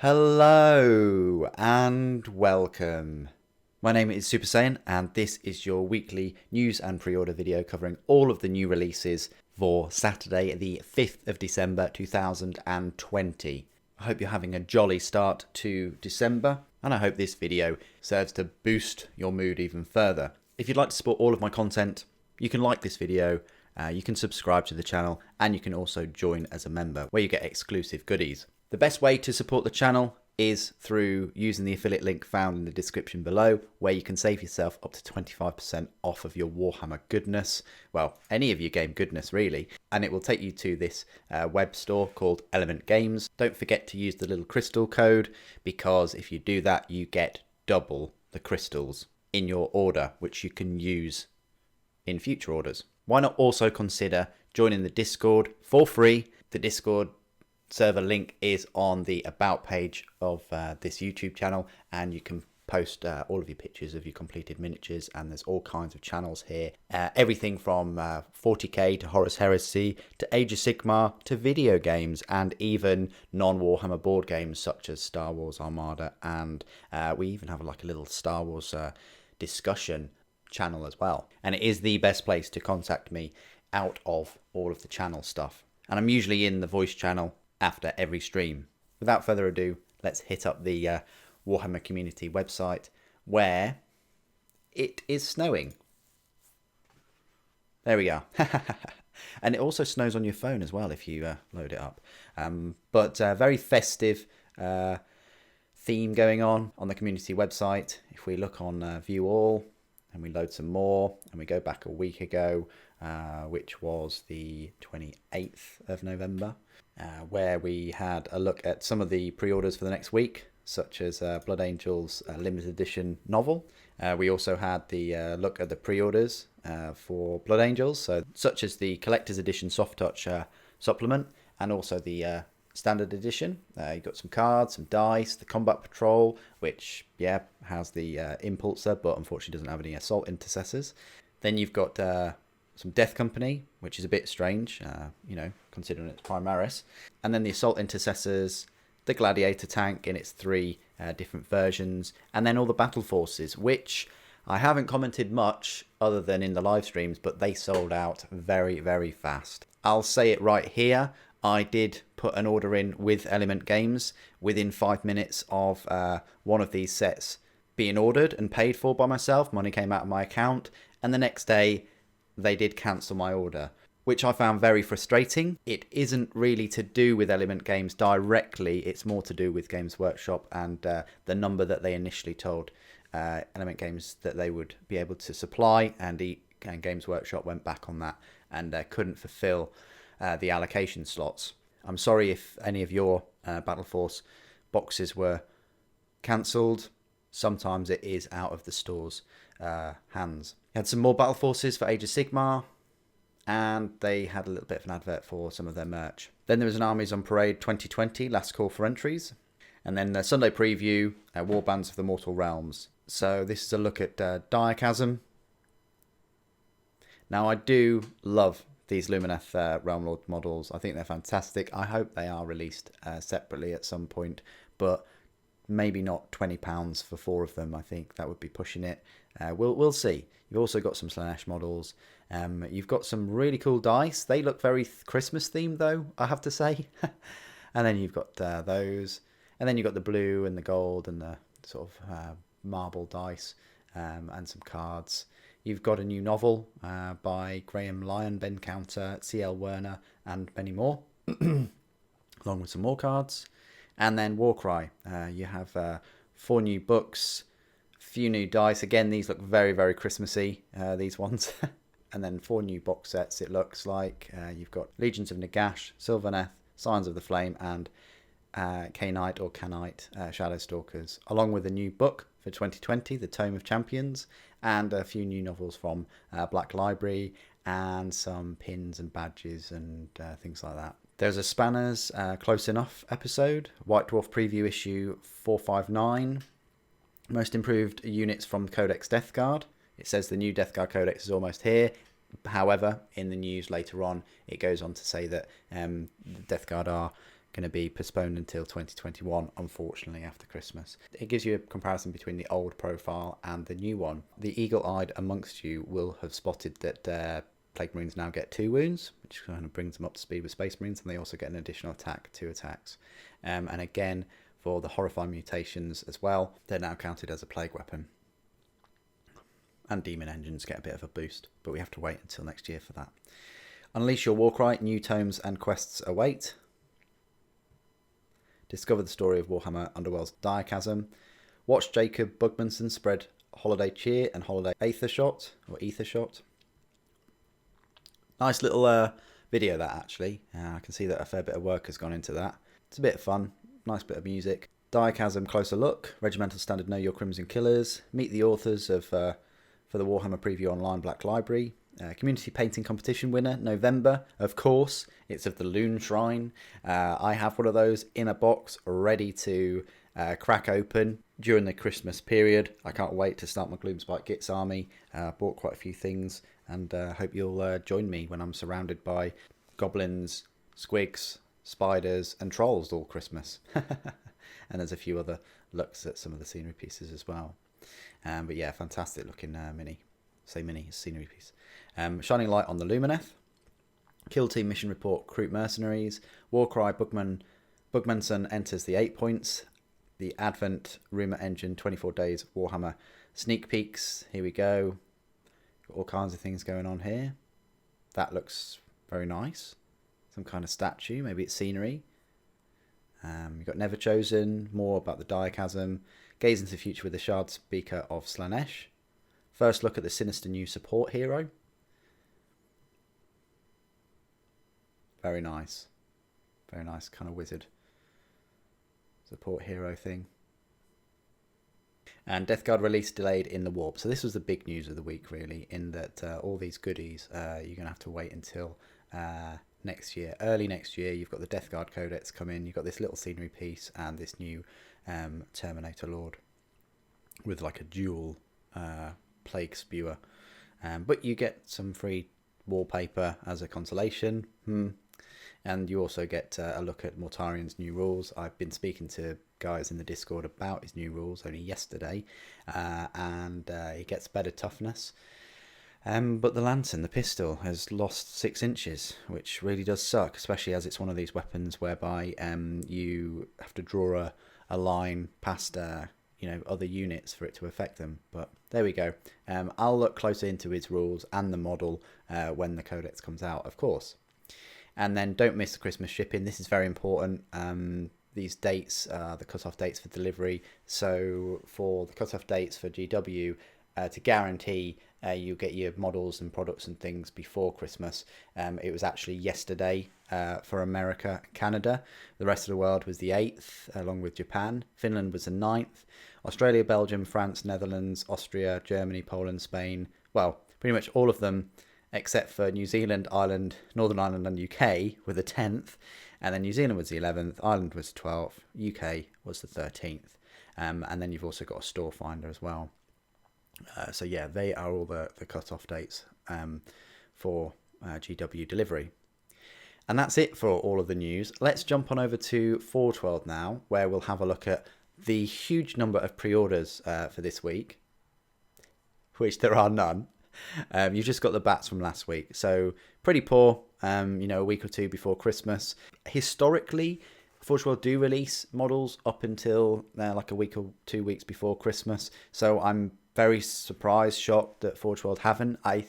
Hello and welcome. My name is Super Saiyan and this is your weekly news and pre-order video covering all of the new releases for Saturday the 5th of December 2020. I hope you're having a jolly start to December and I hope this video serves to boost your mood even further. If you'd like to support all of my content, you can like this video, you can subscribe to the channel and you can also join as a member where you get exclusive goodies. The best way to support the channel is through using the affiliate link found in the description below, where you can save yourself up to 25% off of your Warhammer goodness. Well, any of your game goodness really. And it will take you to this web store called Element Games. Don't forget to use the little crystal code, because if you do that, you get double the crystals in your order, which you can use in future orders. Why not also consider joining the Discord for free? The Discord server link is on the about page of this YouTube channel, and you can post all of your pictures of your completed miniatures, and there's all kinds of channels here, everything from 40k to Horus Heresy to Age of Sigmar to video games, and even non-Warhammer board games such as Star Wars Armada, and we even have like a little Star Wars discussion channel as well. And it is the best place to contact me out of all of the channel stuff, and I'm usually in the voice channel after every stream. Without further ado, let's hit up the Warhammer community website, where it is snowing. There we go. And it also snows on your phone as well if you load it up. But very festive theme going on the community website. If we look on view all and we load some more and we go back a week ago, which was the 28th of November, where we had a look at some of the pre-orders for the next week, such as Blood Angel's limited edition novel. We also had the look at the pre-orders for Blood Angels, such as the collector's edition soft touch supplement, and also the standard edition. You've got some cards, some dice, the combat patrol, which has the impulsor, but unfortunately doesn't have any assault intercessors. Then you've got some Death Company, which is a bit strange, considering it's Primaris. And then the Assault Intercessors, the Gladiator tank in its three different versions, and then all the Battle Forces, which I haven't commented much other than in the live streams, but they sold out very, very fast. I'll say it right here. I did put an order in with Element Games within 5 minutes of one of these sets being ordered and paid for by myself. Money came out of my account, and the next day they did cancel my order, which I found very frustrating. It isn't really to do with Element Games directly, it's more to do with Games Workshop and the number that they initially told Element Games that they would be able to supply, and Games Workshop went back on that and couldn't fulfill the allocation slots. I'm sorry if any of your Battle Force boxes were cancelled. Sometimes it is out of the store's hands. Had some more Battle Forces for Age of Sigmar, and they had a little bit of an advert for some of their merch. Then there was an Armies on Parade 2020, last call for entries. And then the Sunday preview, Warbands of the Mortal Realms. So this is a look at Direchasm. Now I do love these Lumineth Realm Lord models. I think they're fantastic. I hope they are released separately at some point, but maybe not £20 for 4 of them. I think that would be pushing it. We'll see. You've also got some Slanesh models. You've got some really cool dice. They look very Christmas themed though, I have to say. And then you've got those. And then you've got the blue and the gold and the sort of marble dice and some cards. You've got a new novel by Graham Lyon, Ben Counter, C.L. Werner, and many more, along with some more cards. And then Warcry. You have 4 new books, a few new dice. Again, these look very, very Christmassy, these ones. And then 4 new box sets, it looks like. You've got Legions of Nagash, Sylvaneth, Signs of the Flame, and Knight or Canite Shadowstalkers, along with a new book for 2020, The Tome of Champions, and a few new novels from Black Library, and some pins and badges and things like that. There's a Spanners Close Enough episode, White Dwarf preview issue 459, most improved units from Codex Death Guard. It says the new Death Guard Codex is almost here. However, in the news later on, it goes on to say that the Death Guard are going to be postponed until 2021, unfortunately, after Christmas. It gives you a comparison between the old profile and the new one. The eagle-eyed amongst you will have spotted that Plague Marines now get 2 wounds, which kind of brings them up to speed with Space Marines, and they also get an additional attack, 2 attacks. And again, for the Horrifying mutations as well, they're now counted as a plague weapon. And Demon Engines get a bit of a boost, but we have to wait until next year for that. Unleash your Warcry, new tomes and quests await. Discover the story of Warhammer Underworld's Direchasm. Watch Jacob Bugmanson spread holiday cheer and holiday ether shot. Nice little video that, actually. I can see that a fair bit of work has gone into that. It's a bit of fun, nice bit of music. Direchasm Closer Look, Regimental Standard Know Your Crimson Killers. Meet the authors of for the Warhammer Preview Online Black Library. Community Painting Competition winner, November, of course. It's of the Loon Shrine. I have one of those in a box ready to crack open during the Christmas period. I can't wait to start my Gloomspite Gits army. Bought quite a few things, and hope you'll join me when I'm surrounded by goblins, squigs, spiders and trolls all Christmas. And there's a few other looks at some of the scenery pieces as well. But yeah, fantastic looking mini. Say mini, scenery piece. Shining Light on the Lumineth. Kill Team Mission Report, Recruit Mercenaries. Warcry Bugmanson enters the 8 points. The Advent Rumour Engine 24 Days Warhammer Sneak Peeks. Here we go. Got all kinds of things going on here. That looks very nice. Some kind of statue, maybe it's scenery. You've got Never Chosen, more about the Direchasm. Gaze into the future with the Shard Speaker of Slanesh. First look at the sinister new support hero. Very nice. Very nice kind of wizard support hero thing. And Death Guard release delayed in the warp. So this was the big news of the week, really, in that all these goodies, you're going to have to wait until next year. Early next year, you've got the Death Guard Codex come in. You've got this little scenery piece and this new Terminator Lord with like a dual plague spewer. But you get some free wallpaper as a consolation. And you also get a look at Mortarian's new rules. I've been speaking to guys in the Discord about his new rules only yesterday, and he gets better toughness. But the Lantern, the pistol, has lost 6 inches, which really does suck, especially as it's one of these weapons whereby you have to draw a line past other units for it to affect them. But there we go. I'll look closer into his rules and the model when the Codex comes out, of course. And then don't miss the Christmas shipping. This is very important. These dates, the cut-off dates for delivery. So for the cut-off dates for GW, to guarantee you get your models and products and things before Christmas, it was actually yesterday for America, Canada. The rest of the world was the 8th, along with Japan. Finland was the 9th. Australia, Belgium, France, Netherlands, Austria, Germany, Poland, Spain. Well, pretty much all of them, except for New Zealand, Ireland, Northern Ireland and UK were the 10th, and then New Zealand was the 11th, Ireland was the 12th, UK was the 13th, and then you've also got a store finder as well. So yeah, they are all the cut-off dates for GW delivery. And that's it for all of the news. Let's jump on over to Forge World now, where we'll have a look at the huge number of pre-orders for this week, which there are none. You've just got the bats from last week, so pretty poor. A week or two before Christmas. Historically, Forge World do release models up until like a week or 2 weeks before Christmas. So I'm very surprised, shocked that Forge World haven't. I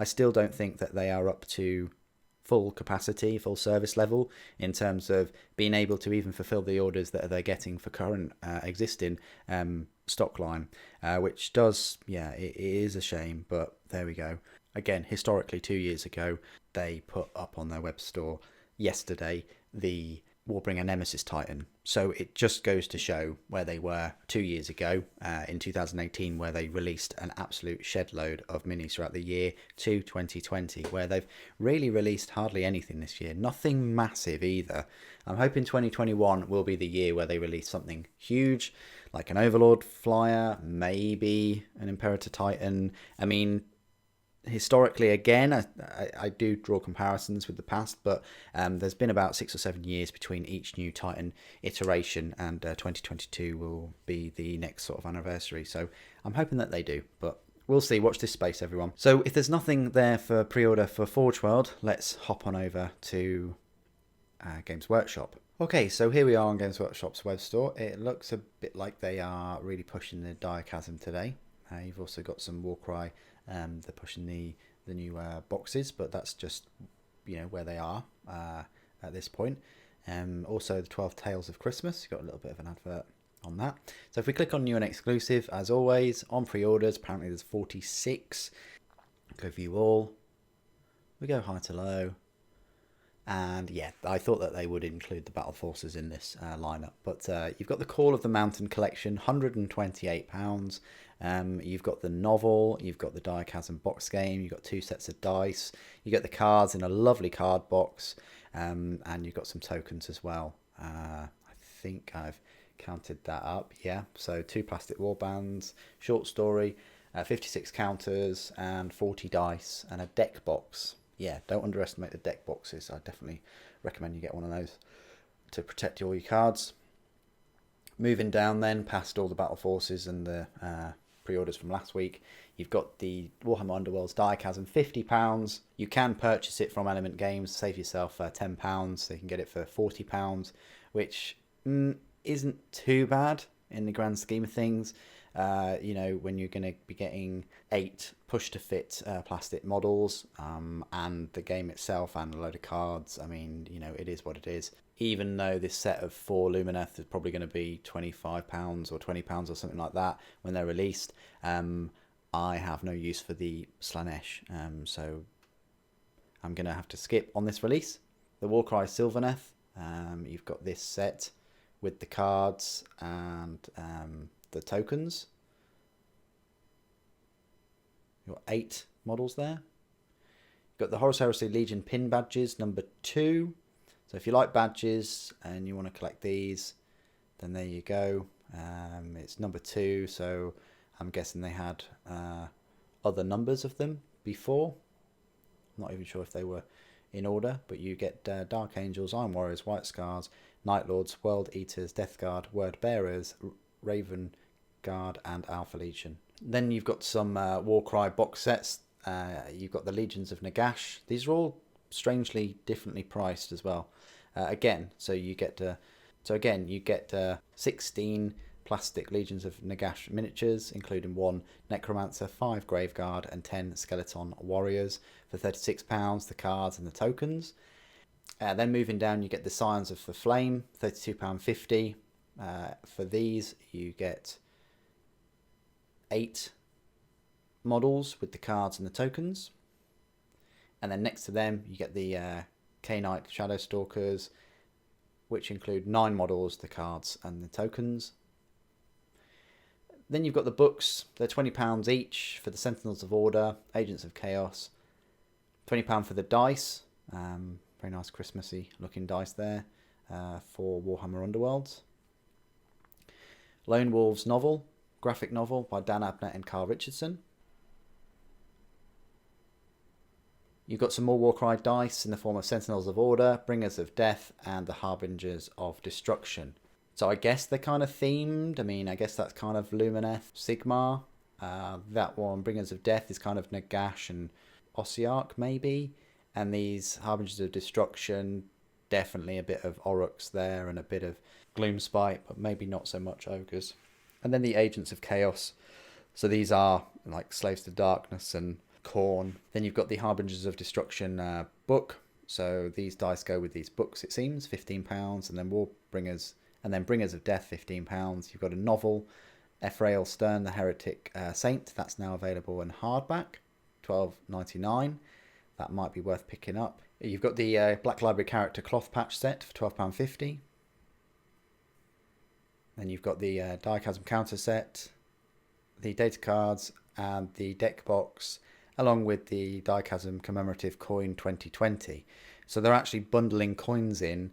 still don't think that they are up to full capacity, full service level in terms of being able to even fulfill the orders that they're getting for current existing stock line, which does, it is a shame, but there we go. Again, historically 2 years ago, they put up on their web store yesterday the Warbringer Nemesis Titan. So it just goes to show where they were 2 years ago in 2018, where they released an absolute shed load of minis throughout the year, to 2020, where they've really released hardly anything this year. Nothing massive either. I'm hoping 2021 will be the year where they release something huge, like an Overlord Flyer, maybe an Imperator Titan. I mean, historically, again, I do draw comparisons with the past, but there's been about 6 or 7 years between each new Titan iteration, and 2022 will be the next sort of anniversary. So I'm hoping that they do, but we'll see. Watch this space, everyone. So if there's nothing there for pre-order for Forge World, let's hop on over to Games Workshop. Okay, so here we are on Games Workshop's web store. It looks a bit like they are really pushing the Direchasm today. You've also got some Warcry. They're pushing the new boxes, but that's just where they are at this point. Also the 12 Tales of Christmas. You've got a little bit of an advert on that. So if we click on new and exclusive, as always, on pre-orders, apparently there's 46. Go view all. We go high to low. And yeah, I thought that they would include the Battle Forces in this lineup. But you've got the Call of the Mountain collection, £128. You've got the novel, you've got the Direchasm box game, you've got 2 sets of dice, you get the cards in a lovely card box, and you've got some tokens as well. I think I've counted that up, yeah. So 2 plastic warbands, short story, 56 counters, and 40 dice, and a deck box. Yeah, don't underestimate the deck boxes. I definitely recommend you get one of those to protect all your cards. Moving down then, past all the Battle Forces and the pre-orders from last week, you've got the Warhammer Underworld's Direchasm, £50. You can purchase it from Element Games, save yourself £10, so you can get it for £40, which isn't too bad in the grand scheme of things. When you're going to be getting 8 push-to-fit plastic models, and the game itself and a load of cards, I mean, it is what it is. Even though this set of 4 Lumineth is probably going to be £25 or £20 or something like that when they're released, I have no use for the Slanesh, so I'm going to have to skip on this release. The Warcry Sylvaneth, you've got this set with the cards and the tokens. You've got 8 models there. You've got the Horus Heresy Legion pin badges, number 2. So if you like badges and you want to collect these, then there you go. It's number 2, so I'm guessing they had other numbers of them before. I'm not even sure if they were in order, but you get Dark Angels, Iron Warriors, White Scars, Night Lords, World Eaters, Death Guard, Word Bearers, Raven Guard, and Alpha Legion. Then you've got some Warcry box sets. You've got the Legions of Nagash. These are all strangely differently priced as well. You get 16 plastic Legions of Nagash miniatures, including 1 Necromancer, 5 Graveguard, and 10 Skeleton Warriors for £36, the cards and the tokens. Then moving down, you get the Scions of the Flame, £32.50. For these, you get 8 models with the cards and the tokens. And then next to them, you get the K-Knight Shadow Stalkers, which include 9 models, the cards and the tokens. Then you've got the books. They're £20 each for the Sentinels of Order, Agents of Chaos. £20 for the dice. Very nice Christmassy looking dice there for Warhammer Underworlds. Lone Wolves novel, graphic novel by Dan Abnett and Carl Richardson. You've got some more Warcry dice in the form of Sentinels of Order, Bringers of Death, and the Harbingers of Destruction. So I guess they're kind of themed. I mean, I guess that's kind of Lumineth, Sigmar. That one, Bringers of Death, is kind of Nagash and Ossiarch, maybe. And these Harbingers of Destruction, definitely a bit of Oryx there and a bit of Gloomspite, but maybe not so much Ogres. And then the Agents of Chaos. So these are like Slaves to Darkness and Khorne. Then you've got the Harbingers of Destruction book. So these dice go with these books, it seems, £15. And then Warbringers, and then Bringers of Death, £15. You've got a novel, Ephrael Stern, the Heretic Saint. That's now available in hardback, $12.99. That might be worth picking up. You've got the Black Library character cloth patch set for £12.50. Then you've got the Direchasm counter set, the data cards, and the deck box, along with the Direchasm commemorative coin 2020. So they're actually bundling coins in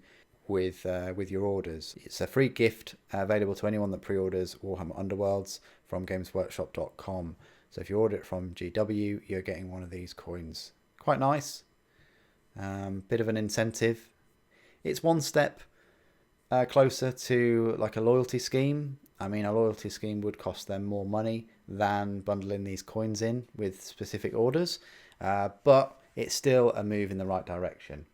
with your orders. It's a free gift available to anyone that pre-orders Warhammer Underworlds from gamesworkshop.com. So if you order it from GW, you're getting one of these coins. Quite nice. Bit of an incentive. It's one step closer to like a loyalty scheme. I mean, a loyalty scheme would cost them more money than bundling these coins in with specific orders, but it's still a move in the right direction.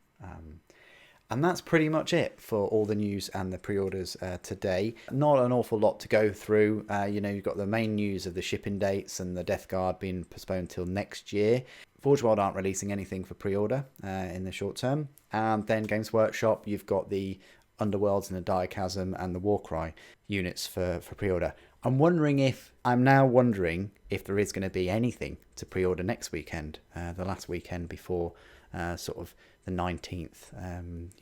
And that's pretty much it for all the news and the pre-orders today. Not an awful lot to go through. You've got the main news of the shipping dates and the Death Guard being postponed till next year. Forge World aren't releasing anything for pre-order in the short term. And then Games Workshop, you've got the Underworlds and the Direchasm and the Warcry units for pre-order. I'm now wondering if there is going to be anything to pre-order next weekend, the last weekend before sort of the 19th,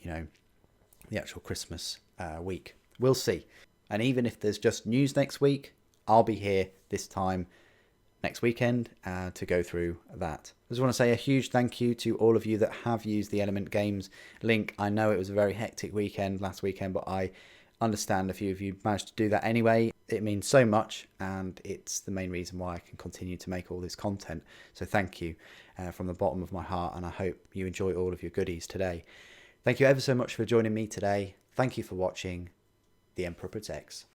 the actual Christmas week. We'll see. And even if there's just news next week, I'll be here this time next weekend to go through that. I just want to say a huge thank you to all of you that have used the Element Games link. I know it was a very hectic weekend last weekend, but I understand a few of you managed to do that anyway. It means so much, and it's the main reason why I can continue to make all this content. So thank you from the bottom of my heart, and I hope you enjoy all of your goodies today. Thank you ever so much for joining me today. Thank you for watching. The Emperor Protects.